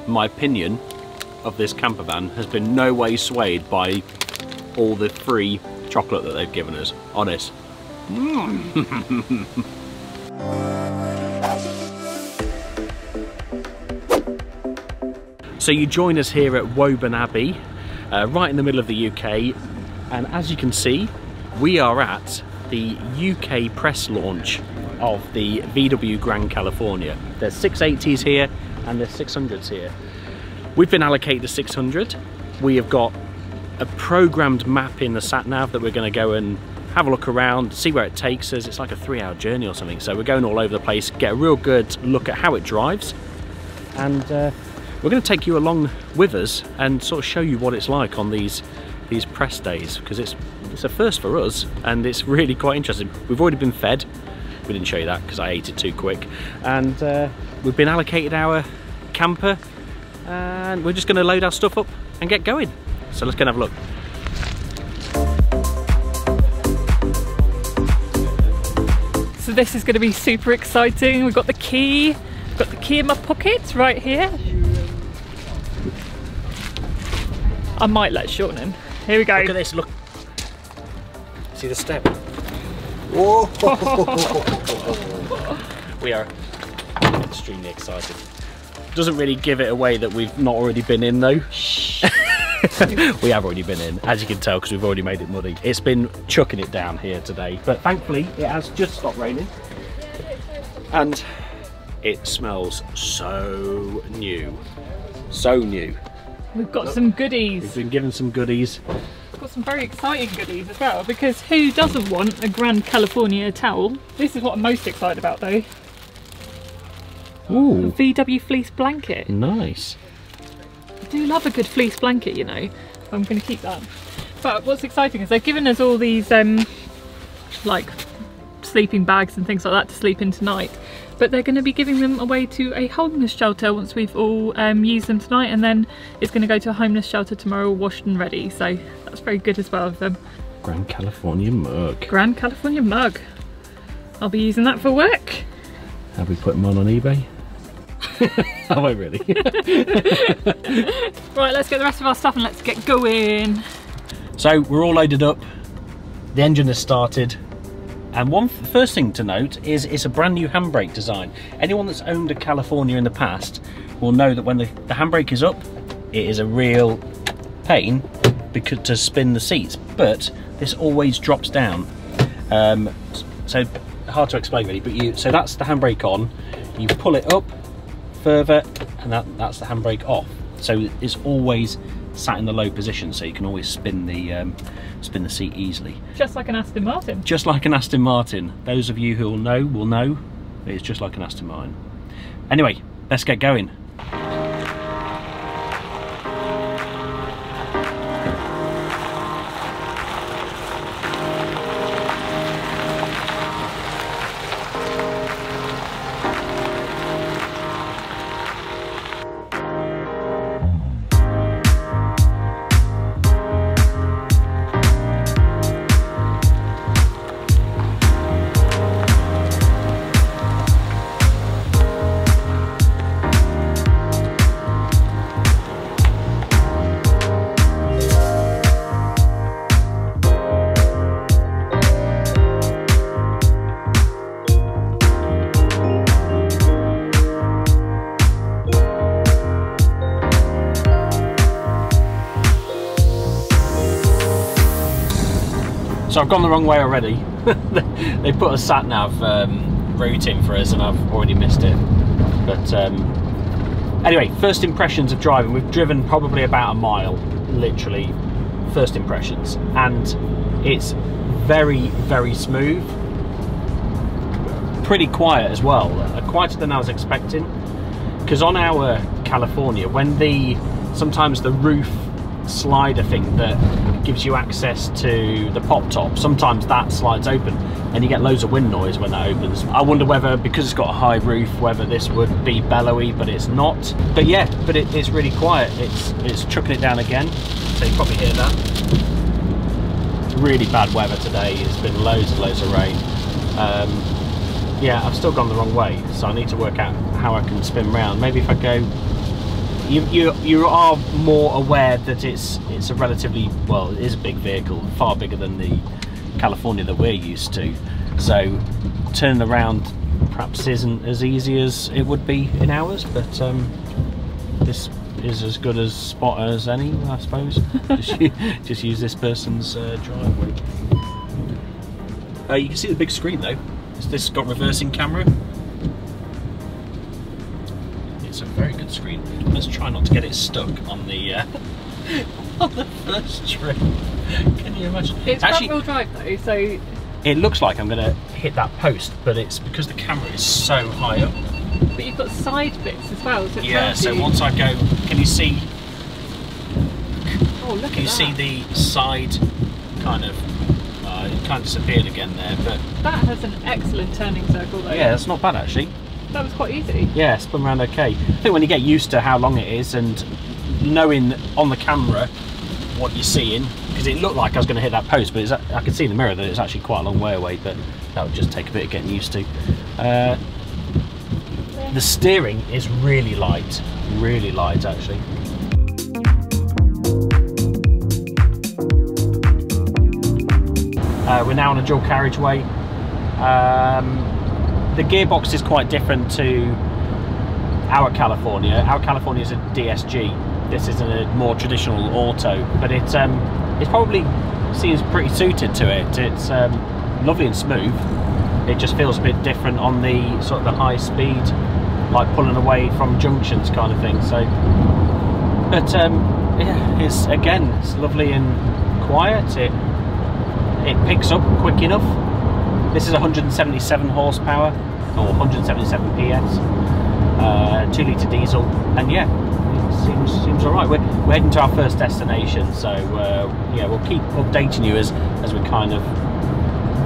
my opinion of this camper van has been no way swayed by all the free chocolate that they've given us. Honest. So you join us here at Woburn Abbey, right in the middle of the UK, and as you can see, we are at the UK press launch of the VW Grand California. There's 680s here and there's 600s here. We've been allocated a 600. We have got a programmed map in the sat-nav that we're going to go and have a look around, see where it takes us. It's like a 3-hour journey or something, so we're going all over the place, get a real good look at how it drives, and we're going to take you along with us and sort of show you what it's like on these press days, because it's a first for us and it's really quite interesting. We've already been fed. We didn't show you that because I ate it too quick, and we've been allocated our camper and we're just going to load our stuff up and get going. So let's go and have a look. So this is going to be super exciting. We've got the key. I've got the key in my pocket right here. I might let Sean in. Here we go. Look at this, look. See the step? Whoa! We are extremely excited. Doesn't really give it away that we've not already been in though. We have already been in, as you can tell, because we've already made it muddy. It's been chucking it down here today, but thankfully it has just stopped raining. And it smells so new. So new. We've got some goodies. We've been given some goodies. We've got some very exciting goodies as well, because who doesn't want a Grand California towel? This is what I'm most excited about though. Ooh. A VW fleece blanket. Nice. I do love a good fleece blanket, you know. I'm going to keep that. But what's exciting is they've given us all these like sleeping bags and things like that to sleep in tonight. But they're going to be giving them away to a homeless shelter once we've all used them tonight, and then it's going to go to a homeless shelter tomorrow, washed and ready. So that's very good as well of them. Grand California mug. Grand California mug. I'll be using that for work. Have we put them on eBay? I won't really. Right, let's get the rest of our stuff and let's get going. So we're all loaded up. The engine has started. And first thing to note is it's a brand new handbrake design. Anyone that's owned a California in the past will know that when the handbrake is up, it is a real pain because to spin the seats, but this always drops down. So hard to explain really, but so that's the handbrake on. You pull it up further, and that's the handbrake off. So it's always sat in the low position, so you can always spin the seat easily. Just like an Aston Martin. Just like an Aston Martin. Those of you who will know it's just like an Aston Martin. Anyway, let's get going. So I've gone the wrong way already. They put a sat-nav route in for us and I've already missed it. But anyway, first impressions of driving. We've driven probably about a mile, literally, first impressions. And it's very, very smooth. Pretty quiet as well, quieter than I was expecting. Because on our California, when sometimes the roof slider thing that gives you access to the pop top, sometimes that slides open and you get loads of wind noise when that opens. I wonder whether, because it's got a high roof, whether this would be bellowy, but it's not. But yeah, but it's really quiet. It's chucking it down again, so you probably hear that. Really bad weather today. It's been loads and loads of rain. Yeah, I've still gone the wrong way, so I need to work out how I can spin round. Maybe if I go you are more aware that it's a relatively, well, it is a big vehicle, far bigger than the California that we're used to. So turning around perhaps isn't as easy as it would be in ours, but this is as good a spot as any, I suppose. just use this person's driveway. You can see the big screen though. This got reversing camera. It's a very good screen. Let's try not to get it stuck on the on the first trip. Can you imagine? It's front-wheel drive though, so it looks like I'm going to hit that post, but it's because the camera is so high up. But you've got side bits as well. So yeah. So once I go, can you see? Oh, look at that. Can you see the side kind of? It kind of disappeared again there, but that has an excellent turning circle though. Yeah, that's not bad actually. That was quite easy. Yeah, spun around okay. I think when you get used to how long it is and knowing on the camera what you're seeing, because it looked like I was going to hit that post, but I could see in the mirror that it's actually quite a long way away, but that would just take a bit of getting used to. The steering is really light actually. We're now on a dual carriageway. The gearbox is quite different to our California. Our California is a DSG. This is a more traditional auto, but it probably seems pretty suited to it. It's lovely and smooth. It just feels a bit different on the sort of the high speed, like pulling away from junctions kind of thing. So, but yeah, it's lovely and quiet. It picks up quick enough. This is 177 horsepower or 177 PS, 2 litre diesel, and yeah, it seems all right. We're heading to our first destination, so yeah, we'll keep updating you as we kind of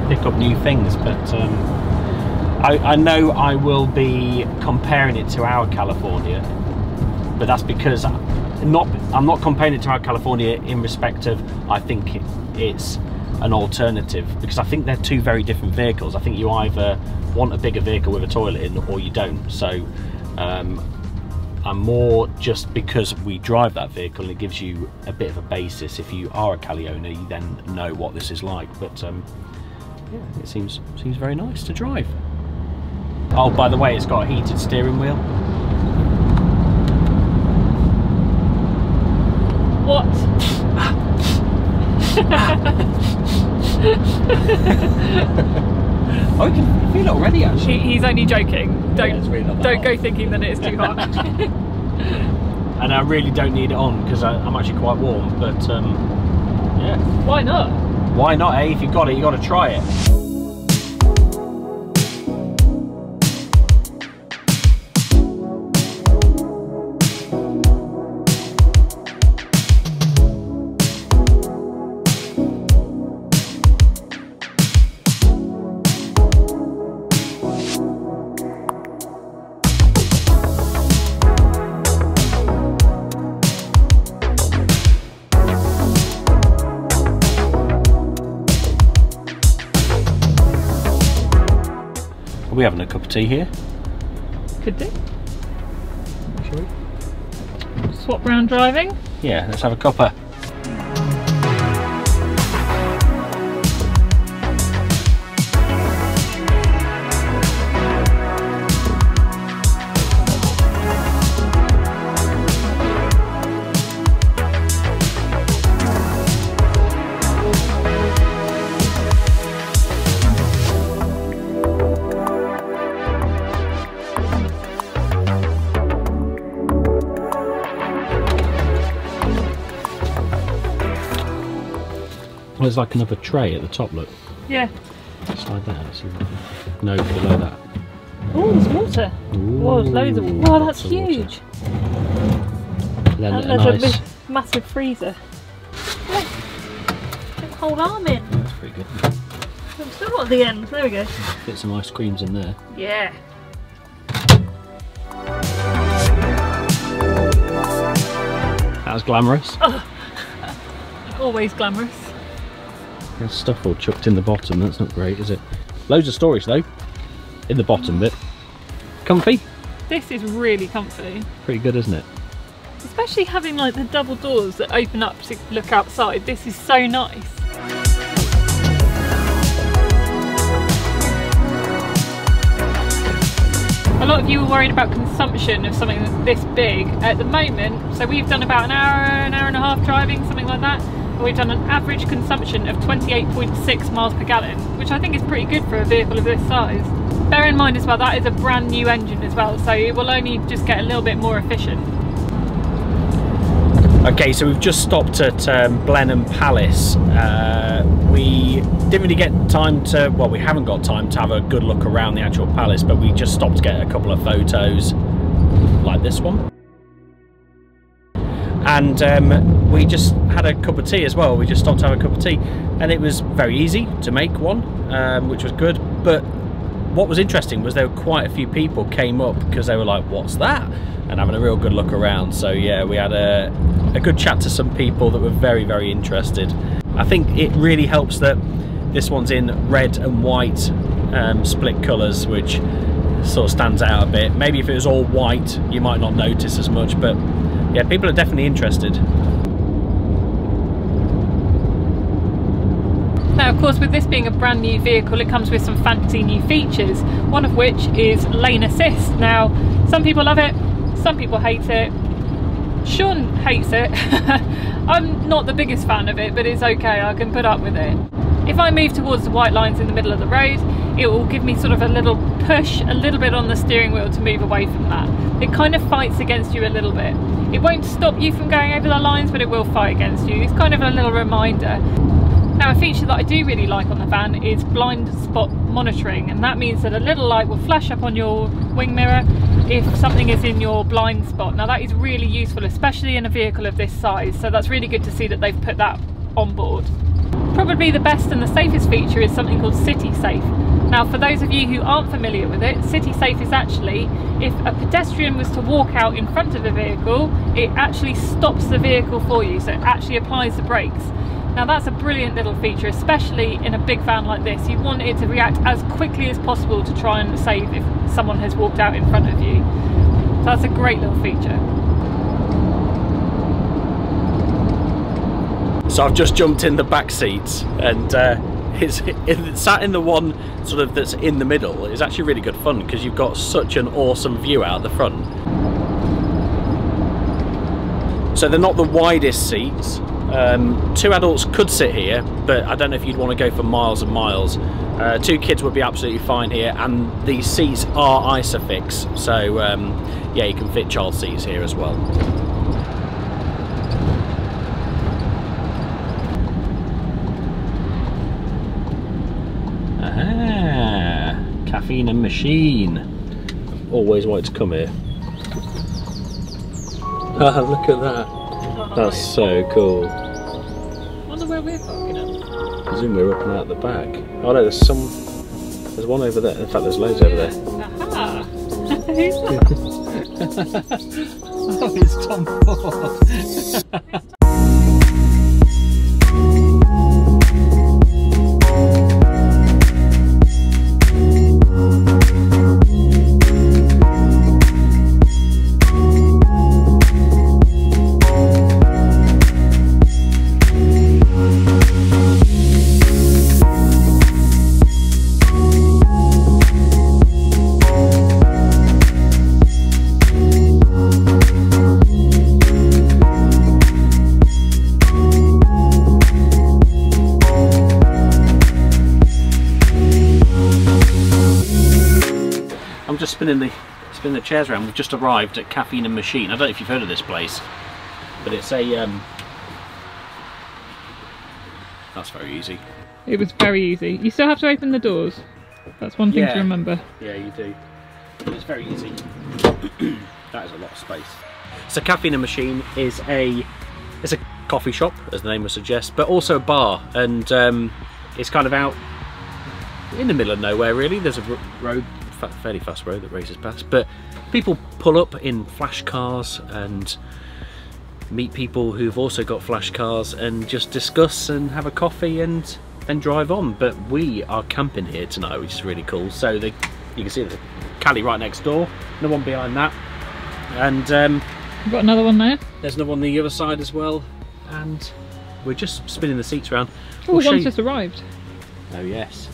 pick up new things. But I know I will be comparing it to our California, but that's because I'm not comparing it to our California in respect of I think it's an alternative, because I think they're two very different vehicles. I think you either want a bigger vehicle with a toilet in or you don't. So I'm more just because we drive that vehicle and it gives you a bit of a basis. If you are a Cali owner, you then know what this is like. But yeah, it seems very nice to drive. Oh, by the way, it's got a heated steering wheel. What? Oh, you can feel it already actually. He's only joking. Don't really don't go thinking that it's too hot. And I really don't need it on because I'm actually quite warm, but yeah. Why not? Why not, eh? If you've got it, you got to try it. Are we having a cup of tea here? Could do. Shall we? Swap round driving? Yeah, let's have a cuppa. There's like another tray at the top, look. Yeah. Slide that out, see what. No, below that. Oh, there's water. Oh, there's loads of water. Oh, that's huge. Then and a there's nice... a massive freezer. Look, get the whole arm in. That's pretty good. We've still got the ends. There we go. Get some ice creams in there. Yeah. That was glamorous. Oh. Always glamorous. There's stuff all chucked in the bottom, that's not great, is it? Loads of storage though, in the bottom bit. Comfy? This is really comfy. Pretty good, isn't it? especially having like the double doors that open up to look outside. This is so nice. A lot of you were worried about consumption of something this big. At the moment, so we've done about an hour and a half driving, something like that. And we've done an average consumption of 28.6 miles per gallon, which I think is pretty good for a vehicle of this size. Bear in mind as well, that is a brand new engine as well, so it will only just get a little bit more efficient. Okay, so we've just stopped at Blenheim Palace. We didn't really get time to, well, we haven't got time to have a good look around the actual palace, but we just stopped to get a couple of photos like this one. And we just had a cup of tea as well. We just stopped to have a cup of tea, and it was very easy to make one, which was good. But what was interesting was there were quite a few people came up because they were like, what's that? And having a real good look around. So yeah, we had a good chat to some people that were very, very interested. I think it really helps that this one's in red and white split colours, which sort of stands out a bit. Maybe if it was all white you might not notice as much, but yeah, people are definitely interested. Now of course, with this being a brand new vehicle, it comes with some fancy new features, one of which is lane assist. Now some people love it, some people hate it. Sean hates it. I'm not the biggest fan of it, but it's okay, I can put up with it. If I move towards the white lines in the middle of the road, it will give me sort of a little push, a little bit on the steering wheel to move away from that. It kind of fights against you a little bit. It won't stop you from going over the lines, but it will fight against you. It's kind of a little reminder. Now a feature that I do really like on the van is blind spot monitoring, and that means that a little light will flash up on your wing mirror if something is in your blind spot. Now that is really useful, especially in a vehicle of this size, so that's really good to see that they've put that on board. Probably the best and the safest feature is something called City Safe. Now for those of you who aren't familiar with it, City Safe is actually, if a pedestrian was to walk out in front of a vehicle, it actually stops the vehicle for you, so it actually applies the brakes. Now that's a brilliant little feature, especially in a big van like this. You want it to react as quickly as possible to try and save if someone has walked out in front of you. So that's a great little feature. So I've just jumped in the back seats, and it's sat in the one sort of that's in the middle. It's actually really good fun because you've got such an awesome view out the front. So they're not the widest seats. Two adults could sit here, but I don't know if you'd want to go for miles and miles. Two kids would be absolutely fine here, and these seats are Isofix, so yeah, you can fit child seats here as well. Aha! Caffeine and Machine. Always wanted to come here. Oh, look at that. That's so cool. I wonder where we're parking at. I presume we're up and out the back. Oh no, there's one over there. In fact, there's loads over there. Aha! Who's that? Oh, it's Tom Ford. Spinning the chairs around. We've just arrived at Caffeine and Machine. I don't know if you've heard of this place, but it's a that's very easy. It was very easy. You still have to open the doors. That's one thing to remember. Yeah, you do. It's very easy. That is a lot of space. So Caffeine and Machine is it's a coffee shop, as the name would suggest, but also a bar, and it's kind of out in the middle of nowhere really. There's a road, fairly fast road that races past, but people pull up in flash cars and meet people who've also got flash cars and just discuss and have a coffee and then drive on. But we are camping here tonight, which is really cool. So you can see the Cali right next door, no one behind that, and We've got another one there. There's another one on the other side as well, and we're just spinning the seats around. Oh, one's just arrived. Oh yes.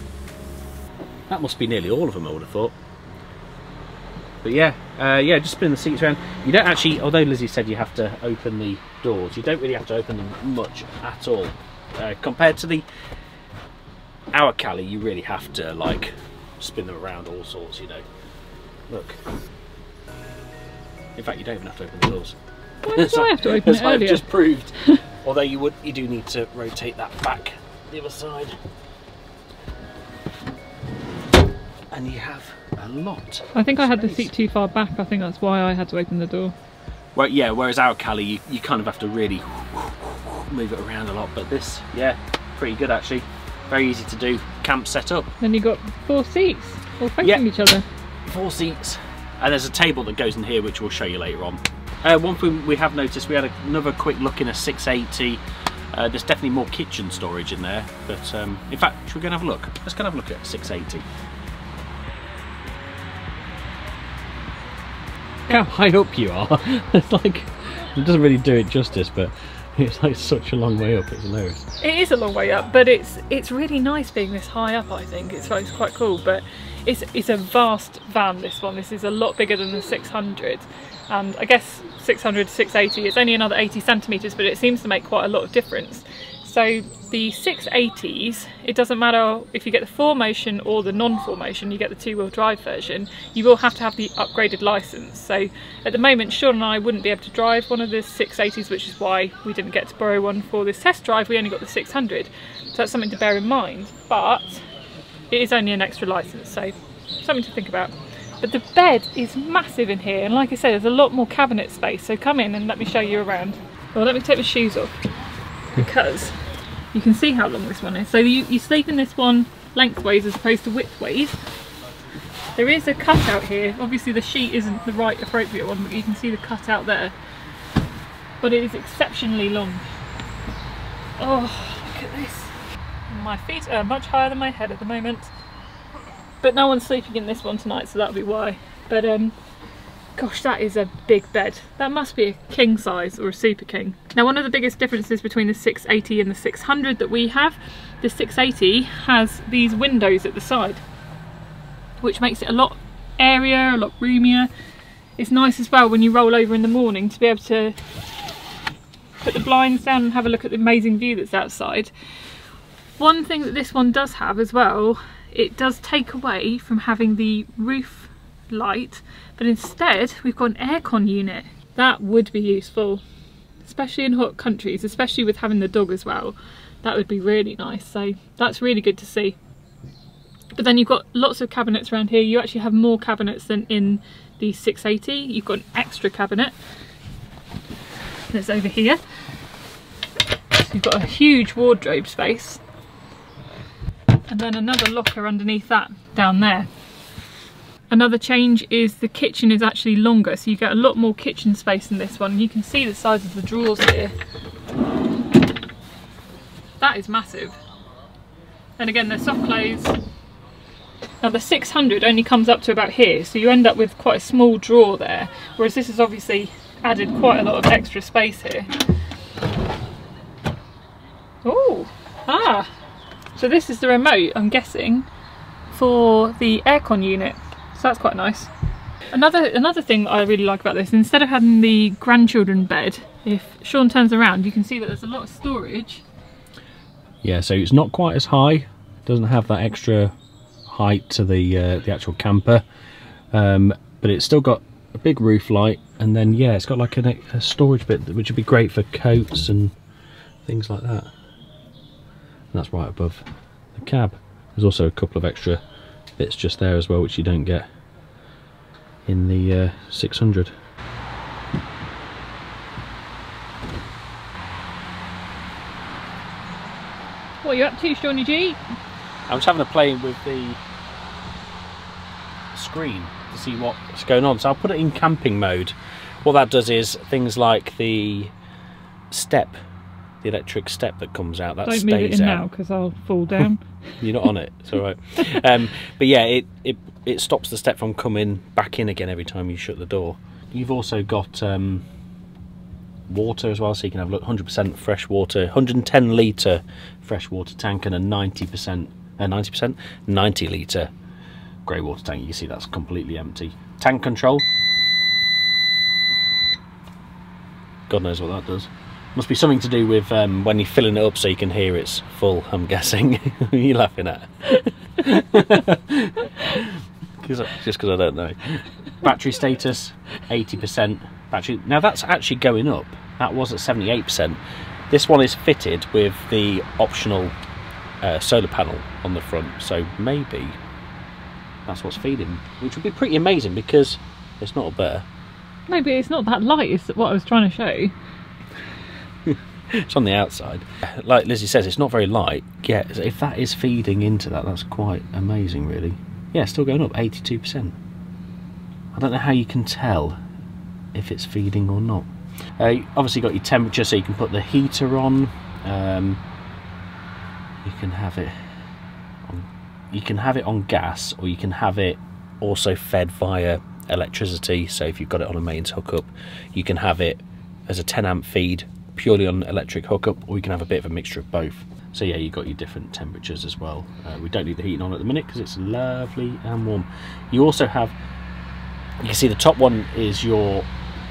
That must be nearly all of them, I would have thought. But yeah, yeah, just spinning the seats around. You don't actually, although Lizzie said you have to open the doors, you don't really have to open them much at all. Compared to our Cali, you really have to like spin them around all sorts, you know. Look. In fact, you don't even have to open the doors. Why did I have to open it earlier? I've just proved. Although you do need to rotate that back the other side. And you have a lot. I think I had the seat too far back. I think that's why I had to open the door. Well, yeah, whereas our Cali, you kind of have to really move it around a lot. But this, yeah, pretty good actually. Very easy to do. Camp set up. Then you've got 4 seats, all facing each other. 4 seats. And there's a table that goes in here, which we'll show you later on. One thing we have noticed, we had another quick look in a 680. There's definitely more kitchen storage in there. But in fact, should we go and have a look? Let's go and have a look at 680. How high up you are. It's like, it doesn't really do it justice, but it's like such a long way up, it's hilarious. It is a long way up, but it's really nice being this high up, I think. It's quite cool, but it's a vast van, this one. This is a lot bigger than the 600, and I guess 600 to 680 is only another 80 centimetres, but it seems to make quite a lot of difference. So the 680s, it doesn't matter if you get the 4Motion or the non-4Motion, you get the 2-wheel drive version, you will have to have the upgraded licence. So at the moment, Sean and I wouldn't be able to drive one of the 680s, which is why we didn't get to borrow one for this test drive. We only got the 600. So that's something to bear in mind, but it is only an extra licence, so something to think about. But the bed is massive in here, and like I said, there's a lot more cabinet space, so come in and let me show you around. Well, let me take my shoes off, because you can see how long this one is. So you sleep in this one lengthways as opposed to widthways. There is a cutout here. Obviously the sheet isn't the right appropriate one, but you can see the cutout there. But it is exceptionally long. Oh, look at this. My feet are much higher than my head at the moment. But no one's sleeping in this one tonight, so that'll be why. But gosh, that is a big bed. That must be a king size or a super king. Now, one of the biggest differences between the 680 and the 600 that we have, the 680 has these windows at the side, which makes it a lot airier, a lot roomier. It's nice as well when you roll over in the morning to be able to put the blinds down and have a look at the amazing view that's outside. One thing that this one does have as well, it does take away from having the roof light, but instead we've got an aircon unit. That would be useful, especially in hot countries, especially with having the dog as well. That would be really nice, so that's really good to see. But then you've got lots of cabinets around here. You actually have more cabinets than in the 680. You've got an extra cabinet that's over here. So you've got a huge wardrobe space, and then another locker underneath that down there. Another change is the kitchen is actually longer, so you get a lot more kitchen space in this one. You can see the size of the drawers here. That is massive. And again, they're soft close. Now the 600 only comes up to about here, so you end up with quite a small drawer there, whereas this has obviously added quite a lot of extra space here. Oh, so this is the remote, I'm guessing, for the aircon unit. So that's quite nice. Another thing that I really like about this, instead of having the grandchildren bed, if Sean turns around, you can see that there's a lot of storage. Yeah, so it's not quite as high. Doesn't have that extra height to the actual camper, but it's still got a big roof light, and then yeah, it's got like a storage bit which would be great for coats and things like that. And that's right above the cab. There's also a couple of extra bits just there as well, which you don't get in the 600. What are you up to, Shawnee G? I'm just having a play with the screen to see what's going on. So I'll put it in camping mode. What that does is things like the step, the electric step that comes out, that stays out. Don't move it in now because I'll fall down. You're not on it, it's alright. But yeah, it stops the step from coming back in again every time you shut the door. You've also got water as well, so you can have 100% fresh water, 110 litre freshwater tank, and a 90 litre grey water tank. You can see that's completely empty. Tank control, God knows what that does. Must be something to do with when you're filling it up so you can hear it's full, I'm guessing. What are you laughing at? Just because I don't know. Battery status, 80% battery. Now that's actually going up. That was at 78%. This one is fitted with the optional solar panel on the front, so maybe that's what's feeding, which would be pretty amazing because it's not a better. No, but it's not that light, is what I was trying to show. It's on the outside. Like Lizzie says, it's not very light. Yeah, if that is feeding into that, that's quite amazing, really. Yeah, still going up, 82%. I don't know how you can tell if it's feeding or not. You obviously got your temperature, so you can put the heater on. You can have it on gas, or you can have it also fed via electricity. So if you've got it on a mains hookup, you can have it as a 10 amp feed purely on electric hookup, or you can have a bit of a mixture of both. So yeah, you've got your different temperatures as well. We don't need the heating on at the minute because it's lovely and warm. You also have, you can see the top one is your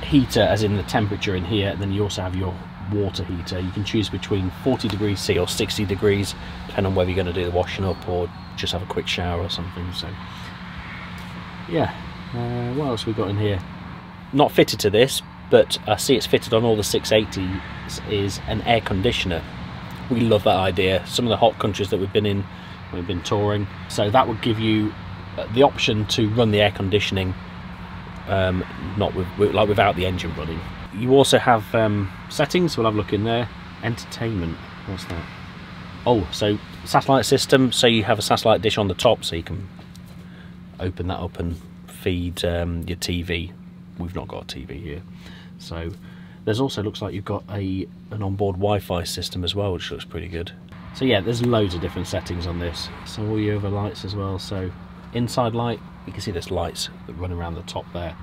heater, as in the temperature in here, and then you also have your water heater. You can choose between 40 degrees C or 60 degrees, depending on whether you're going to do the washing up or just have a quick shower or something. So yeah, what else we got in here? Not fitted to this, but I see it's fitted on all the 680s, is an air conditioner. We love that idea. Some of the hot countries that we've been in, we've been touring, so that would give you the option to run the air conditioning like without the engine running. You also have settings. We'll have a look in there. Entertainment, what's that? Oh, so satellite system, so you have a satellite dish on the top, so you can open that up and feed your TV. We've not got a TV here. So there's also, looks like you've got an onboard Wi-Fi system as well, which looks pretty good. So yeah, there's loads of different settings on this. So all your other lights as well. So inside light, you can see there's lights that run around the top there.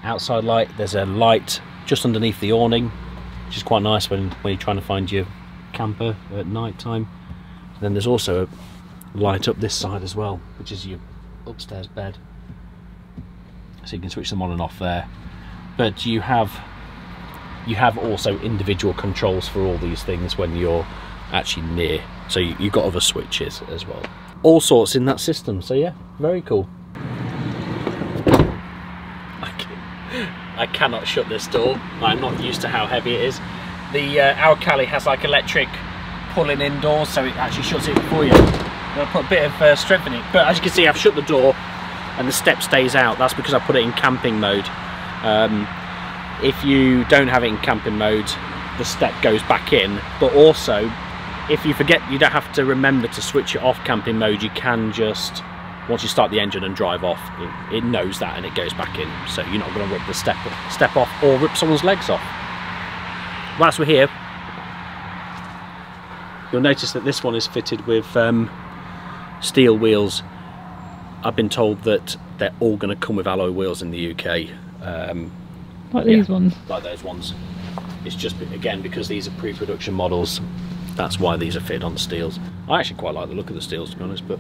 Outside light, there's a light just underneath the awning, which is quite nice when you're trying to find your camper at night time. And then there's also a light up this side as well, which is your upstairs bed. So you can switch them on and off there. But you have also individual controls for all these things when you're actually near. So you've got other switches as well. All sorts in that system. So yeah, very cool. I cannot shut this door. I'm not used to how heavy it is. Our Cali has like electric pulling indoors, so it actually shuts it for you. I'll put a bit of strength in it. But as you can see, I've shut the door and the step stays out. That's because I put it in camping mode. If you don't have it in camping mode, the step goes back in. But also, if you forget, you don't have to remember to switch it off camping mode. You can just, once you start the engine and drive off, it knows that and it goes back in. So you're not going to rip the step off or rip someone's legs off. Whilst we're here, you'll notice that this one is fitted with steel wheels. I've been told that they're all going to come with alloy wheels in the UK. Like these ones? Like those ones. It's just, again, because these are pre-production models, that's why these are fitted on steels. I actually quite like the look of the steels, to be honest, but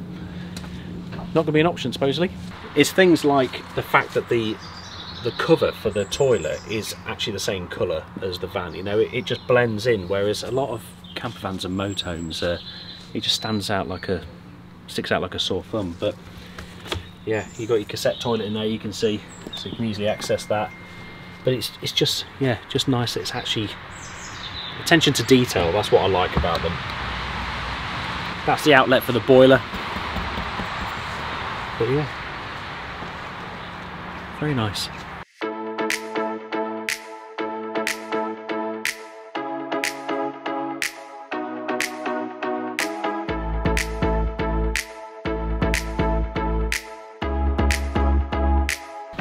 not going to be an option, supposedly. It's things like the fact that the cover for the toilet is actually the same colour as the van. You know, it just blends in, whereas a lot of camper vans and motorhomes, it just sticks out like a sore thumb. But yeah, you've got your cassette toilet in there, you can see, so you can easily access that. But it's just, yeah, just nice that it's actually attention to detail. That's what I like about them. That's the outlet for the boiler. But yeah, very nice.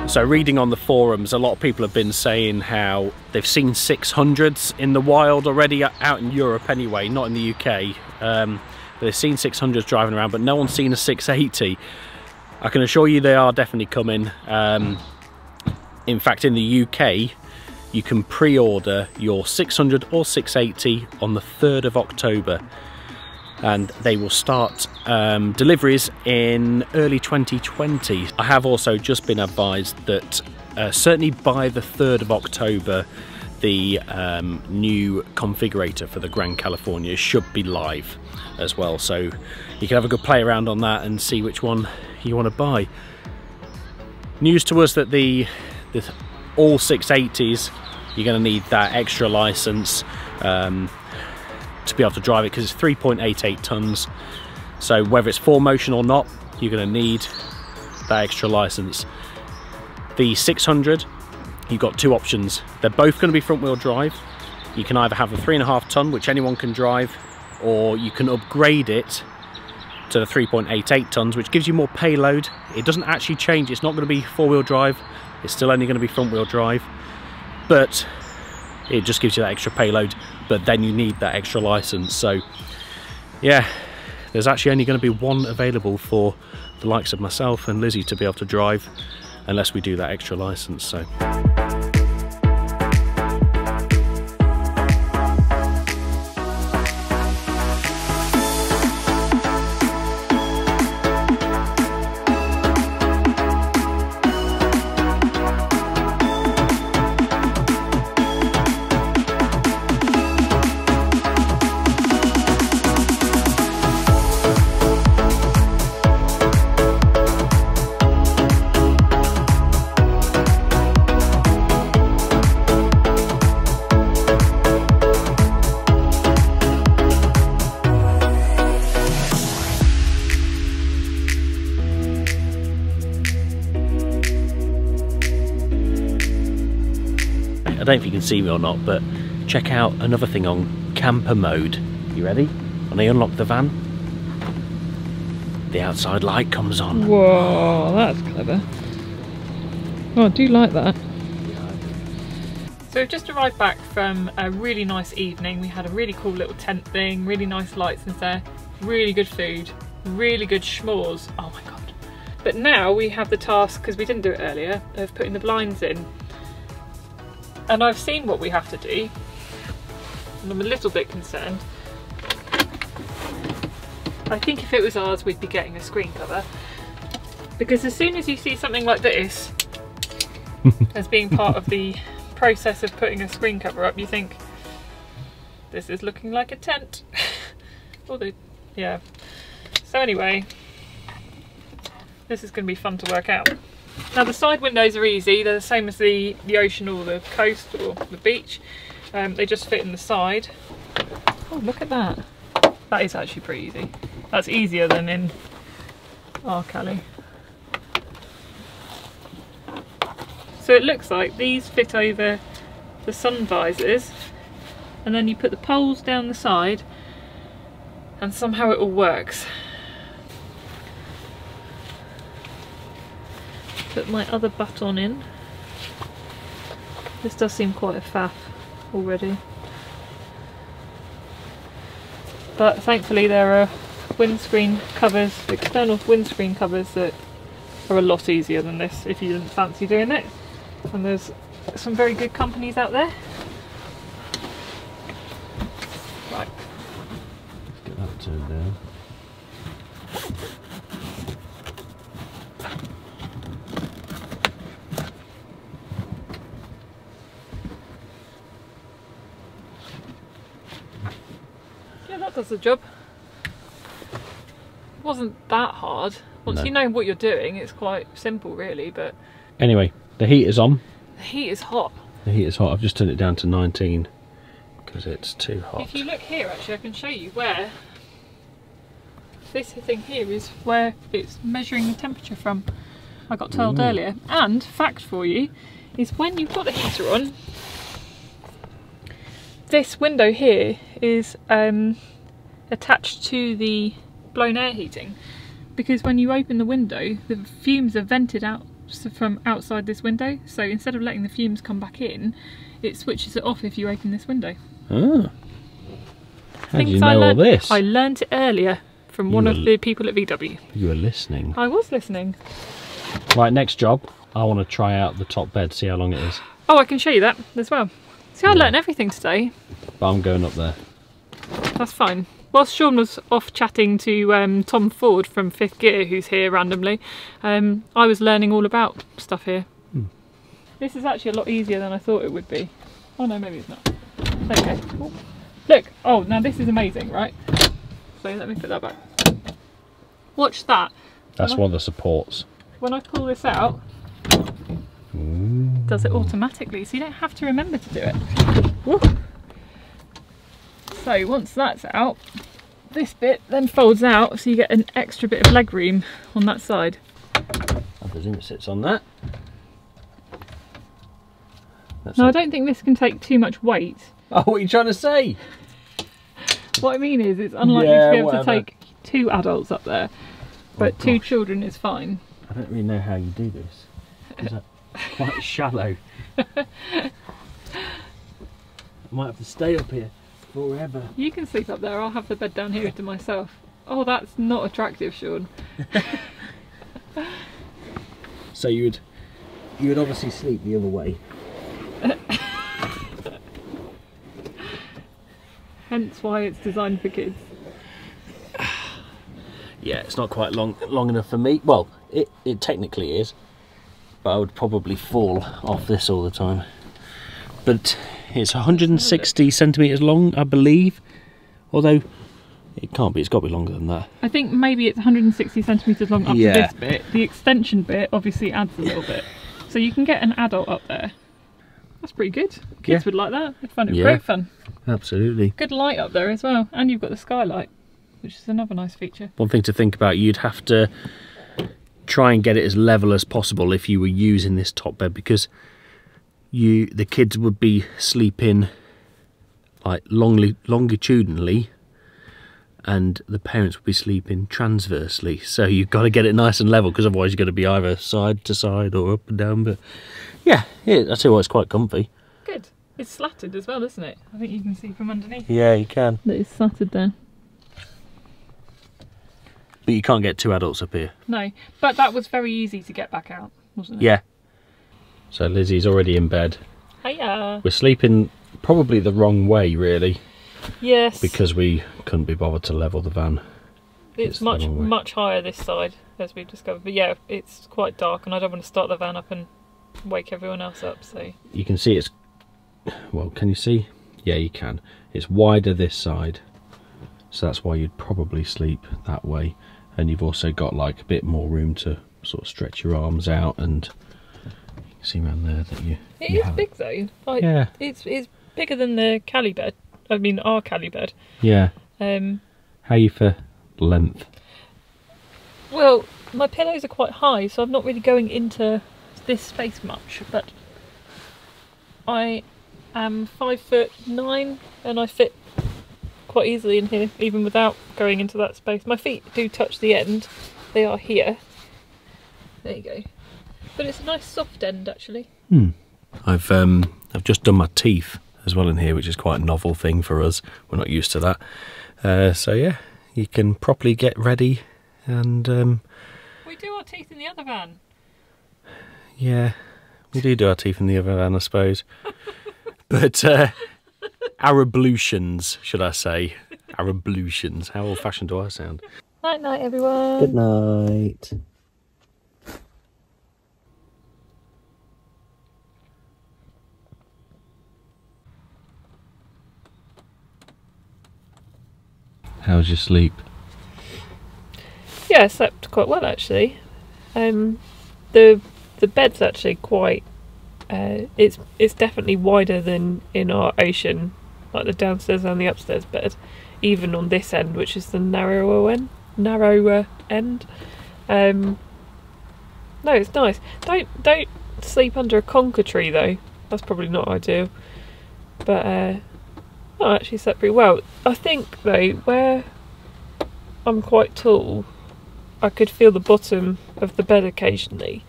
So reading on the forums, a lot of people have been saying how they've seen 600s in the wild already, out in Europe anyway, not in the UK. But they've seen 600s driving around, but no one's seen a 680. I can assure you they are definitely coming. In fact, in the UK, you can pre-order your 600 or 680 on the 3rd of October, and they will start deliveries in early 2020. I have also just been advised that certainly by the 3rd of October the new configurator for the Grand California should be live as well, so you can have a good play around on that and see which one you want to buy. News to us that the all 680s, you're going to need that extra license to be able to drive it, because it's 3.88 tons. So whether it's 4Motion or not, you're going to need that extra license. The 600, you've got two options. They're both going to be front wheel drive. You can either have the 3.5 ton, which anyone can drive, or you can upgrade it to the 3.88 tons, which gives you more payload. It doesn't actually change, it's not going to be 4-wheel drive, it's still only going to be front wheel drive, but it just gives you that extra payload, but then you need that extra license. So yeah, there's actually only going to be one available for the likes of myself and Lizzie to be able to drive, unless we do that extra license. So I don't know if you can see me or not, but check out another thing on camper mode. You ready? When I unlock the van, the outside light comes on. Whoa, that's clever. Oh, I do like that. So we've just arrived back from a really nice evening. We had a really cool little tent thing, really nice lights in there, really good food, really good schmores. Oh my god. But now we have the task, because we didn't do it earlier, of putting the blinds in. And I've seen what we have to do, and I'm a little bit concerned. I think if it was ours, we'd be getting a screen cover, because as soon as you see something like this as being part of the process of putting a screen cover up, you think, this is looking like a tent. Although, yeah. So anyway, this is going to be fun to work out. Now the side windows are easy, they're the same as the ocean or the coast or the beach. They just fit in the side. Oh, look at that. That is actually pretty easy. That's easier than in our Cali. So it looks like these fit over the sun visors, and then you put the poles down the side and somehow it all works. Put my other baton in. This does seem quite a faff already, but thankfully there are windscreen covers, external windscreen covers, that are a lot easier than this if you didn't fancy doing it, and there's some very good companies out there. Right, let's get that turned down. does the job. It wasn't that hard. Once you know what you're doing, it's quite simple really, but... Anyway, the heat is on. The heat is hot. The heat is hot. I've just turned it down to 19 because it's too hot. If you look here, actually, I can show you where this thing here is where it's measuring the temperature from. I got told earlier. And fact for you is when you've got the heater on, this window here is attached to the blown air heating, because when you open the window, the fumes are vented out from outside this window, so instead of letting the fumes come back in, it switches it off if you open this window. Ah. How did you know all this? I learned it earlier from one of the people at VW. You were listening. I was listening. Right, next job. I want to try out the top bed, see how long it is. Oh, I can show you that as well. See, I learned everything today. But I'm going up there. That's fine. Whilst Sean was off chatting to Tom Ford from 5th Gear, who's here randomly, I was learning all about stuff here. This is actually a lot easier than I thought it would be. Oh no, maybe it's not. There you go. Look, oh, now this is amazing, right? So let me put that back. Watch that. That's one of the supports. When I pull this out, it does it automatically, so you don't have to remember to do it. Woo. So once that's out, this bit then folds out, so you get an extra bit of leg room on that side. I presume it sits on that. No, I don't think this can take too much weight. Oh, what are you trying to say? What I mean is, it's unlikely to be able to take 2 adults up there, but 2 children is fine. I don't really know how you do this. Is that quite shallow? I might have to stay up here forever. You can sleep up there, I'll have the bed down here to myself. Oh, that's not attractive, Sean. So you would obviously sleep the other way. Hence why it's designed for kids. Yeah, it's not quite long enough for me. Well, it technically is, but I would probably fall off this all the time. But it's 160 centimetres long, I believe. Although it can't be, it's got to be longer than that. I think maybe it's 160 centimetres long up to this bit. The extension bit obviously adds a little bit. So you can get an adult up there. That's pretty good. Kids would like that. They'd find it great fun. Absolutely. Good light up there as well. And you've got the skylight, which is another nice feature. One thing to think about, you'd have to try and get it as level as possible if you were using this top bed, because the kids would be sleeping like longitudinally and the parents would be sleeping transversely, so you've got to get it nice and level, because otherwise you're going to be either side to side or up and down. But yeah, I tell you what, it's quite comfy. Good. It's slatted as well, isn't it? I think you can see from underneath. Yeah, you can. That it's slatted there. But you can't get 2 adults up here. No, but that was very easy to get back out, wasn't it? Yeah. So Lizzie's already in bed. Hiya. We're sleeping probably the wrong way, really. Yes. Because we couldn't be bothered to level the van. It's much higher this side, as we've discovered. But yeah, it's quite dark and I don't want to start the van up and wake everyone else up, so... You can see it's... Well, can you see? Yeah, you can. It's wider this side. So that's why you'd probably sleep that way. And you've also got like a bit more room to sort of stretch your arms out, and you can see around there that you... It is big though. Like, yeah. It's bigger than the Cali bed. I mean, our Cali bed. Yeah. How are you for length? Well, my pillows are quite high, so I'm not really going into this space much, but I am 5'9" and I fit quite easily in here, even without going into that space. My feet do touch the end. They are here. There you go. But it's a nice soft end, actually. I've just done my teeth as well in here, which is quite a novel thing for us. We're not used to that. So yeah, you can properly get ready and... We do our teeth in the other van. Yeah, we do our teeth in the other van, I suppose. But our ablutions, should I say. Our ablutions. How old-fashioned do I sound? Night night, everyone. Good night. How's your sleep? Yeah, I slept quite well actually. The bed's actually quite. It's definitely wider than in our ocean, like the downstairs and the upstairs bed. Even on this end, which is the narrower end. No, it's nice. Don't sleep under a conker tree though. That's probably not ideal. But I actually slept pretty well. I think though, where I'm quite tall, I could feel the bottom of the bed occasionally.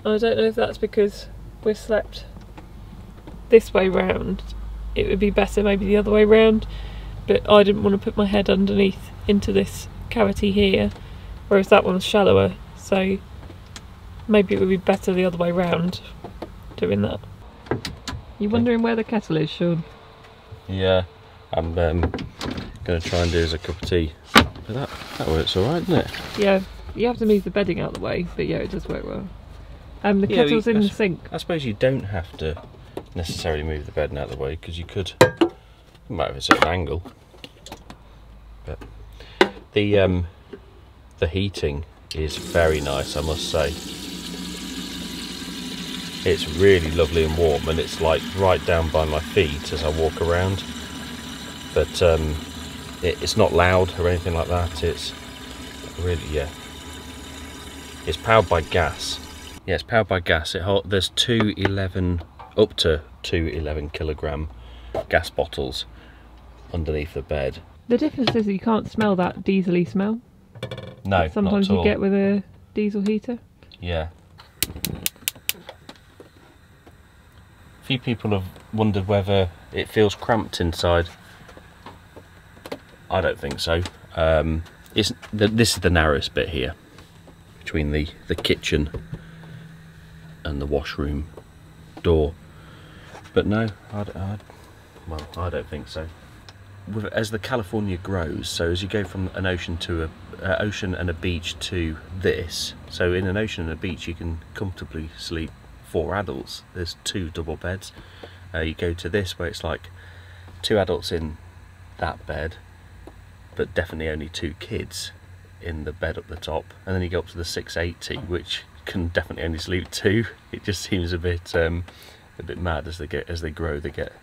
I don't know if that's because we slept this way round. It would be better maybe the other way round, but I didn't want to put my head underneath into this cavity here, whereas that one's shallower, so Maybe it would be better the other way round, doing that. You wondering where the kettle is, Sean? Yeah, I'm going to try and do as a cup of tea. But that works alright, doesn't it? Yeah, you have to move the bedding out of the way, but yeah, it does work well. The kettle's in the sink. I suppose you don't have to necessarily move the bedding out of the way, because you might have it at an angle. But the heating is very nice, I must say. It's really lovely and warm, and it's like right down by my feet as I walk around. But it's not loud or anything like that. It's really, yeah. It's powered by gas. Yeah, it's powered by gas. There's up to two 11 kilogram gas bottles underneath the bed. The difference is that you can't smell that diesel-y smell. No, that sometimes you get with a diesel heater. Yeah. A few people have wondered whether it feels cramped inside. I don't think so. This is the narrowest bit here between the kitchen and the washroom door. But no, well, I don't think so. As the California grows, so as you go from an ocean to a ocean and a beach to this, so in an ocean and a beach you can comfortably sleep 4 adults. There's 2 double beds. You go to this where it's like 2 adults in that bed, but definitely only 2 kids in the bed up the top, and then you go up to the 680, which can definitely only sleep 2. It just seems a bit mad. As they grow, they get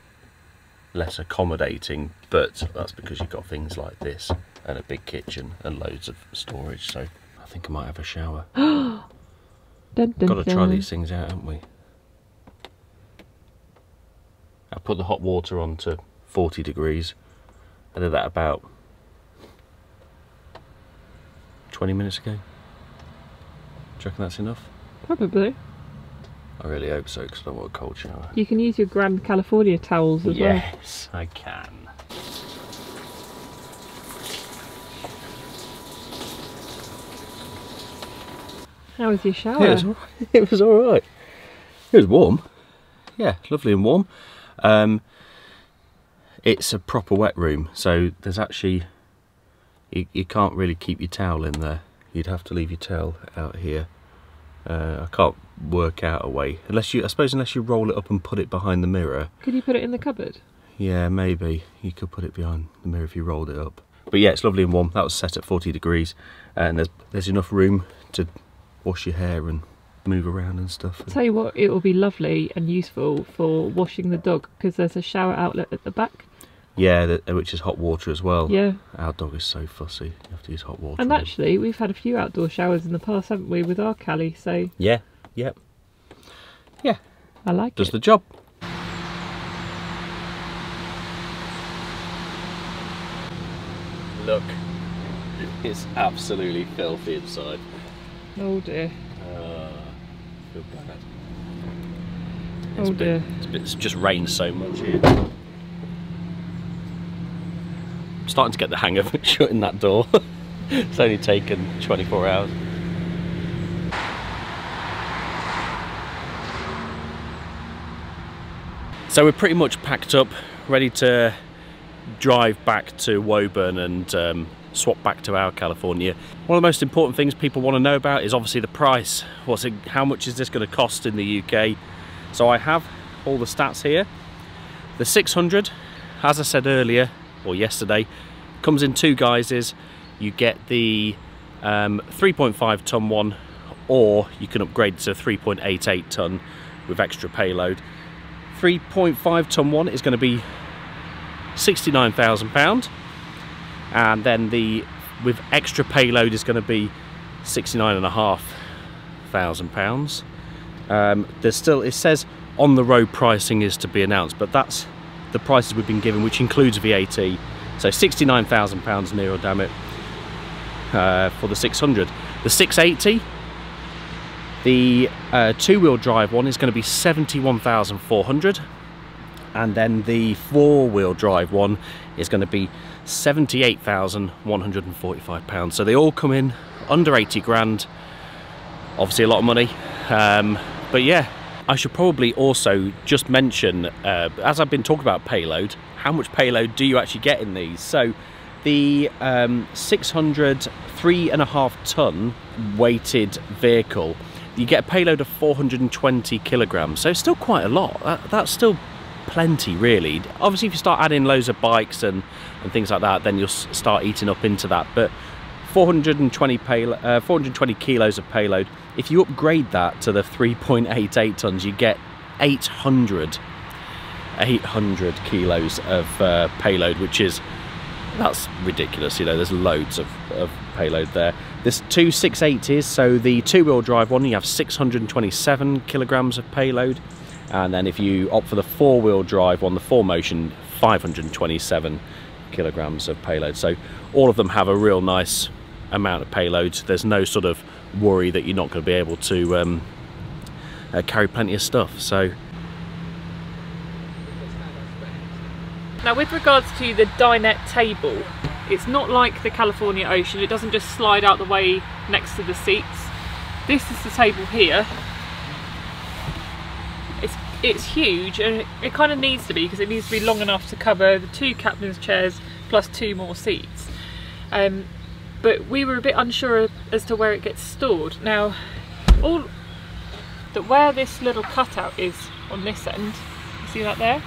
less accommodating, but that's because you've got things like this and a big kitchen and loads of storage. So I think I might have a shower. Dun, dun, got to try these things out, haven't we? I put the hot water on to 40 degrees. I did that about 20 minutes ago. Do you reckon that's enough? Probably. I really hope so, because I don't want a cold shower. You can use your Grand California towels as well. Yes, I can. How was your shower? Yeah, it was alright. It was warm. Yeah, lovely and warm. It's a proper wet room, so there's actually... You can't really keep your towel in there. You'd have to leave your towel out here. I can't work out a way. I suppose unless you roll it up and put it behind the mirror. Could you put it in the cupboard? Yeah, maybe. You could put it behind the mirror if you rolled it up. But yeah, it's lovely and warm. That was set at 40 degrees. And there's enough room to wash your hair and move around and stuff. I'll tell you what, it will be lovely and useful for washing the dog, because there's a shower outlet at the back. Yeah, which is hot water as well. Yeah. Our dog is so fussy. You have to use hot water. And actually, we've had a few outdoor showers in the past, haven't we, with our Callie, so... Yeah, yep. Yeah. I like it. Does the job. Look. It's absolutely filthy inside. Oh dear. I feel bad. Oh dear. It's just rained so much here. I'm starting to get the hang of shutting that door. It's only taken 24 hours. So we're pretty much packed up, ready to drive back to Woburn and swap back to our California. One of the most important things people want to know about is obviously the price. How much is this going to cost in the UK? So I have all the stats here. The 600, as I said earlier, or yesterday, comes in 2 guises. You get the 3.5 ton one, or you can upgrade to 3.88 ton with extra payload. 3.5 ton one is going to be £69,000, and then with extra payload is going to be £69,500. There's still, it says on the road pricing is to be announced, but that's the prices we've been given, which includes VAT. So £69,000 near, damn it, for the 600. The 680, the 2-wheel drive one, is going to be £71,400, and then the 4-wheel drive one is going to be £78,145. So they all come in under 80 grand. Obviously a lot of money. But yeah, I should probably also just mention, as I've been talking about payload, how much payload do you actually get in these? So the 600 3.5 ton weighted vehicle, you get a payload of 420 kilograms, so it's still quite a lot. That's still plenty, really. Obviously if you start adding loads of bikes and things like that, then you'll start eating up into that, but 420 kilos of payload. If you upgrade that to the 3.88 tons, you get 800 kilos of payload, which is, that's ridiculous. You know, there's loads of payload there. There's two 680s, so the two-wheel drive one, you have 627 kilograms of payload, and then if you opt for the four-wheel drive one, the 4Motion, 527 kilograms of payload. So all of them have a real nice amount of payload. There's no sort of worry that you're not going to be able to carry plenty of stuff. So now, with regards to the dinette table, it's not like the California Ocean. It doesn't just slide out the way next to the seats. This is the table here. It's huge, and it kind of needs to be, because it needs to be long enough to cover the two captain's chairs plus two more seats. But we were a bit unsure as to where it gets stored. Now, where this little cutout is on this end, you see that there?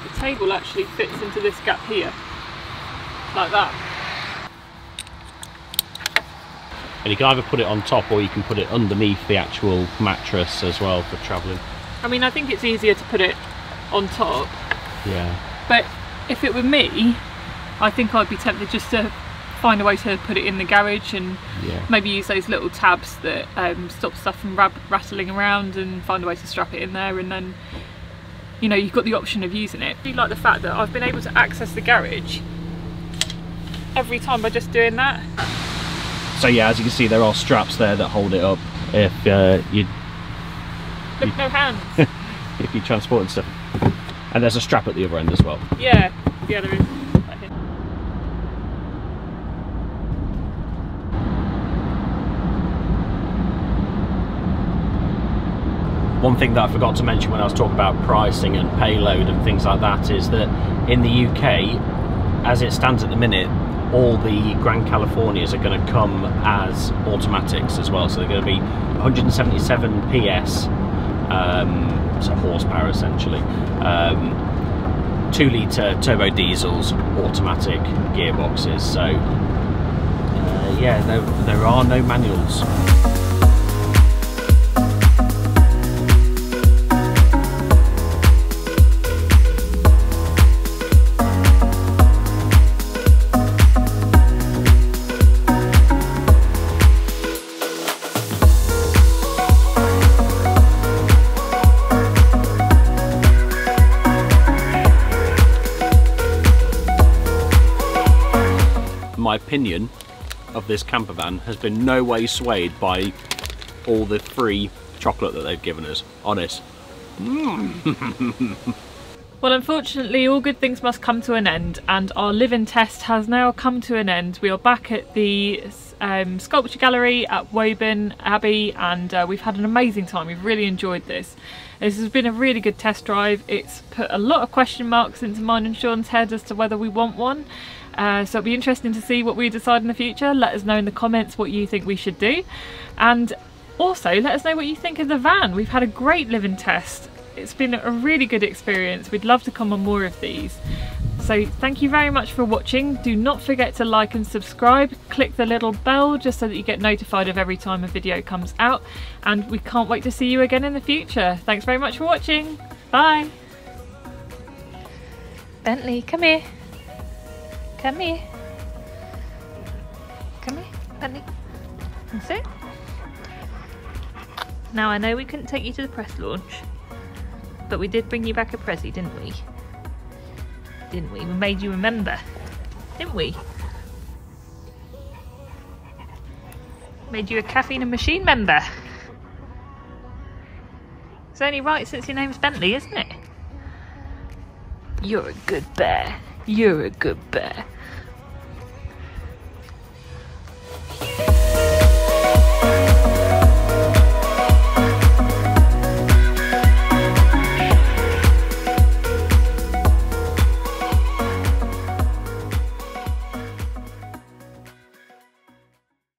The table actually fits into this gap here, like that. And you can either put it on top or you can put it underneath the actual mattress as well for travelling. I mean, I think it's easier to put it on top. Yeah. But if it were me, I think I'd be tempted just to find a way to put it in the garage and maybe use those little tabs that stop stuff from rattling around, and find a way to strap it in there, and then, you know, you've got the option of using it. I do like the fact that I've been able to access the garage every time by just doing that. So yeah, as you can see, there are straps there that hold it up if Look, no hands. if you're transporting stuff. And there's a strap at the other end as well. Yeah, there is. One thing that I forgot to mention when I was talking about pricing and payload and things like that is that in the UK, as it stands at the minute, all the Grand Californias are going to come as automatics as well. So they're going to be 177 PS, so horsepower essentially, 2 litre turbo diesels, automatic gearboxes. So yeah, there are no manuals. My opinion of this camper van has been no way swayed by all the free chocolate that they've given us. Honest. Well, unfortunately, all good things must come to an end, and our live-in test has now come to an end. We are back at the sculpture gallery at Woburn Abbey, and we've had an amazing time. We've really enjoyed this. This has been a really good test drive. It's put a lot of question marks into mine and Sean's head as to whether we want one. So it'll be interesting to see what we decide in the future. Let us know in the comments what you think we should do, and also let us know what you think of the van. We've had a great live-in test. It's been a really good experience. We'd love to come on more of these. So thank you very much for watching. Do not forget to like and subscribe. Click the little bell just so that you get notified of every time a video comes out, and we can't wait to see you again in the future. Thanks very much for watching. Bye. Bentley, come here. Come here. Come here, Bentley. That's it. Now, I know we couldn't take you to the press launch, but we did bring you back a Prezi, didn't we? Didn't we? We made you remember, didn't we? Made you a Caffeine and Machine member. It's only right since your name's Bentley, isn't it? You're a good bear. You're a good bear.